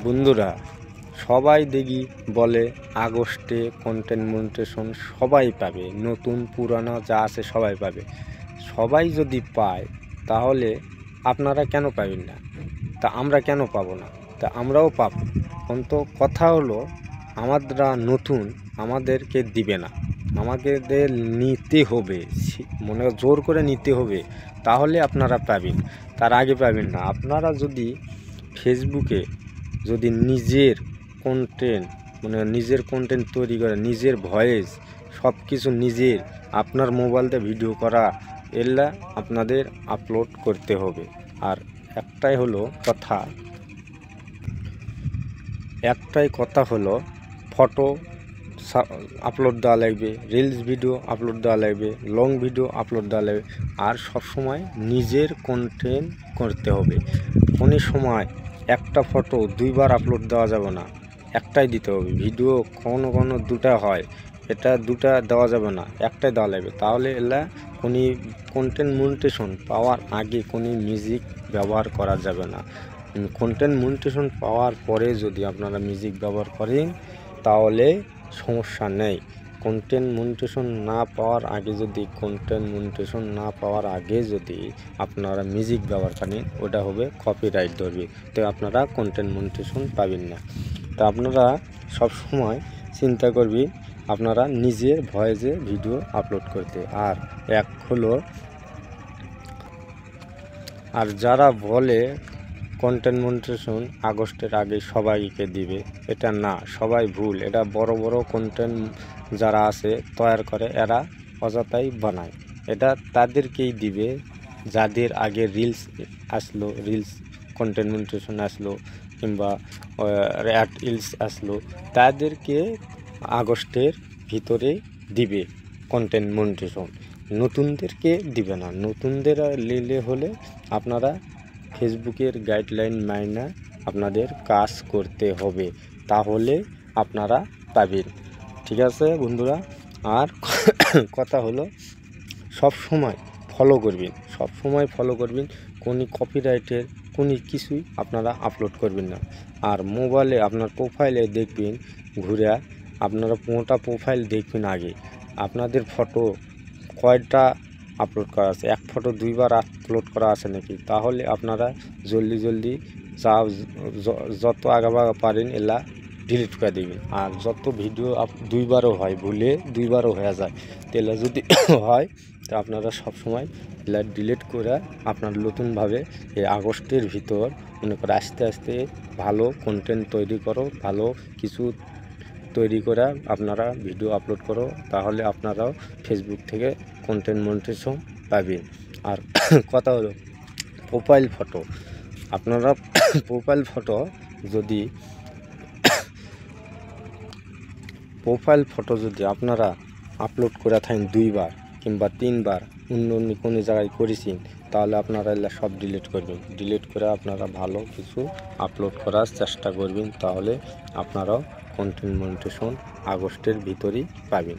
বন্ধুরা, সবাই দেখি বলে আগস্টে কন্টেন্ট মনিটাইজেশন সবাই পাবে, নতুন পুরানো যা আছে সবাই পাবে। সবাই যদি পায় তাহলে আপনারা কেন পাবেন না? তা আমরা কেন পাবো না? তা আমরাও পাবো, কিন্তু কথা হলো আমরা নতুন, আমাদেরকে দিবে না, আমাদের নিতে হবে, মনে জোর করে নিতে হবে, তাহলে আপনারা পাবেন, তার আগে পাবেন না। আপনারা যদি ফেসবুকে যদি নিজের কন্টেন্ট তৈরি করে, নিজের ভয়েস সব কিছু নিজের আপনার মোবাইলতে ভিডিও করা, এগুলা আপনাদের আপলোড করতে হবে। আর একটাই কথা হলো ফটো আপলোড দেওয়া লাগবে, রিলস ভিডিও আপলোড দেওয়া লাগবে, লং ভিডিও আপলোড দেওয়া লাগবে। আর সবসময় নিজের কন্টেন্ট করতে হবে। কোনো সময় একটা ফটো দুইবার আপলোড দেওয়া যাবে না, একটাই দিতে হবে। ভিডিও কোনো দুটা হয়, এটা দুটা দেওয়া যাবে না, একটাই দেওয়া লাগবে। তাহলে এলা কোনো কন্টেন্ট মনিটাইজেশন পাওয়ার আগে কোনো মিউজিক ব্যবহার করা যাবে না। কন্টেন্ট মনিটাইজেশন পাওয়ার পরে যদি আপনারা মিউজিক ব্যবহার করেন তাহলে সমস্যা নেই। কন্টেন্ট মনিটাইজেশন না পাওয়ার আগে যদি আপনারা মিউজিক ব্যবহার করেন, ওটা হবে কপিরাইট ধরবে, তো আপনারা কন্টেন্ট মনিটাইজেশন পাবেন না। তো আপনারা সব সময় চিন্তা করবেন আপনারা নিজের ভয়েসে ভিডিও আপলোড করতে। আর যারা বলে কন্টেন্ট মনিটাইজেশন আগস্টের আগে সবাইকে দিবে, এটা না, সবাই ভুল। এটা বড় বড় কন্টেন্ট যারা আছে তৈরি করে, এরা অযথাই বানায়। এটা তাদেরকেই দিবে যাদের আগে রিলস কন্টেন্ট মনিটাইজেশন আসলো, কিংবা রিলস আসলো, তাদেরকে আগস্টের ভিতরে দিবে কন্টেন্ট মনিটাইজেশন। নতুনদেরকে দিবে না। নতুনদের নিলে হলে আপনারা ফেসবুকের গাইডলাইন মাইনা আপনাদের কাজ করতে হবে, তাহলে আপনারা পাবেন। ঠিক আছে বন্ধুরা? আর কথা হলো সব সময় ফলো করবেন, কোনো কপিরাইটের কোনো কিছুই আপনারা আপলোড করবেন না। আর মোবাইলে আপনার প্রোফাইলে দেখবেন, ঘুরে আপনারা 5টা প্রোফাইল দেখবেন আগে, আপনাদের ফটো কয়টা আপলোড করা আছে, এক ফটো দুইবার আপলোড করা আছে নাকি। তাহলে আপনারা জলদি যত আগাবাগা পারেন এলা ডিলিট করে দেবেন। আর যত ভিডিও দুইবারও হয়, ভুলে দুইবারও হয়ে যায়, তাহলে যদি হয় তা আপনারা সবসময় এলা ডিলিট করে আপনার নতুনভাবে এই আগস্টের ভিতর মনে করে আস্তে ভালো কন্টেন্ট তৈরি করো, ভালো কিছু তৈরি করে আপনারা ভিডিও আপলোড করো, তাহলে আপনারাও ফেসবুক থেকে কন্টেন্ট মনিটাইজেশন পাবেন। আর কথা হলো প্রোফাইল ফটো যদি আপনারা আপলোড করে থাকেন 2বার কিংবা 3বার, অন্য কোনো জায়গায় করেছেন, তাহলে আপনারা এগুলো সব ডিলিট করে আপনারা ভালো কিছু আপলোড করার চেষ্টা করবেন, তাহলে আপনারাও কন্টেন্ট মনিটাইজেশন আগস্টের ভিতরেই পাবেন।